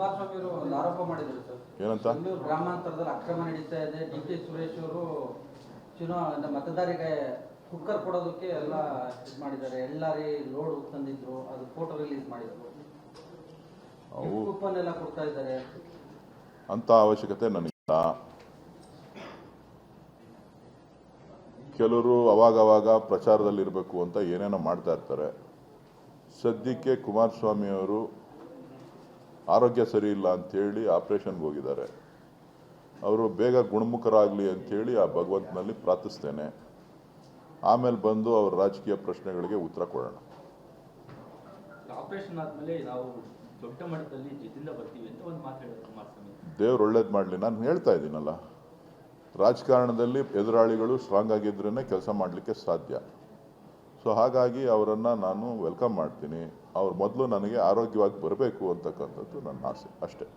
ಕುಮಾರಸ್ವಾಮಿ ಅವರು ಒಂದು ಆರೋಪ ಮಾಡಿದ್ರು ಸರ್. ಏನಂತ? ಬೆಂಗಳೂರು ಗ್ರಾಮಾಂತರದಲ್ಲಿ ಅಕ್ರಮ ನಡೀತಾ ಇದೆ. ಡಿ.ಕೆ. ಸುರೇಶ್ ಅವರು ಮತದಾರರಿಗೆ ಕುಕ್ಕರ್ ಕೊಡೋದಕ್ಕೆ ಎಲ್ಲ ಇದು ಮಾಡಿದ್ದಾರೆ. ಎಲ್ಲಾರಿ ಲೋಡ್ ತಂದಿದ್ರು, ಅದು ಫೋಟೋ ರಿಲೀಸ್ ಮಾಡಿದ್ರು. ಕೂಪನ್ ಎಲ್ಲ ಕೊಡ್ತಾ ಇದ್ದಾರೆ. ಅಂತ ಅವಶ್ಯಕತೆ ನನಗಿಲ್ಲ. ಕೆಲವರು ಅವಾಗವಾಗ ಪ್ರಚಾರದಲ್ಲಿರಬೇಕು ಅಂತ ಏನೇನೋ ಮಾಡ್ತಾ ಇರ್ತಾರೆ. ಸದ್ಯಕ್ಕೆ ಕುಮಾರಸ್ವಾಮಿ ಅವರು ಆರೋಗ್ಯ ಸರಿ ಇಲ್ಲ ಅಂಥೇಳಿ ಆಪರೇಷನ್ಗೆ ಹೋಗಿದ್ದಾರೆ. ಅವರು ಬೇಗ ಗುಣಮುಖರಾಗಲಿ ಅಂಥೇಳಿ ಆ ಭಗವಂತನಲ್ಲಿ ಪ್ರಾರ್ಥಿಸ್ತೇನೆ. ಆಮೇಲೆ ಬಂದು ಅವ್ರ ರಾಜಕೀಯ ಪ್ರಶ್ನೆಗಳಿಗೆ ಉತ್ತರ ಕೊಡೋಣ. ಆಪರೇಷನ್ ಆದಮೇಲೆ ನಾವು ದೊಡ್ಡ ಮಟ್ಟದಲ್ಲಿ ಜಿದ್ದಿಂದ ಬರ್ತೀವಿ ಅಂತ ಒಂದು ಮಾತು ಹೇಳಿದ್ರು ಕುಮಾರಸ್ವಾಮಿ. ದೇವ್ರು ಒಳ್ಳೇದು ಮಾಡಲಿ. ನಾನು ಹೇಳ್ತಾ ಇದ್ದೀನಲ್ಲ, ರಾಜಕಾರಣದಲ್ಲಿ ಎದುರಾಳಿಗಳು ಸ್ಟ್ರಾಂಗ್ ಆಗಿದ್ರೇ ಕೆಲಸ ಮಾಡಲಿಕ್ಕೆ ಸಾಧ್ಯ. ಸೊ ಹಾಗಾಗಿ ಅವರನ್ನು ನಾನು ವೆಲ್ಕಮ್ ಮಾಡ್ತೀನಿ. ಅವ್ರು ಮೊದಲು ನನಗೆ ಆರೋಗ್ಯವಾಗಿ ಬರಬೇಕು ಅಂತಕ್ಕಂಥದ್ದು ನನ್ನ ಆಸೆ ಅಷ್ಟೇ.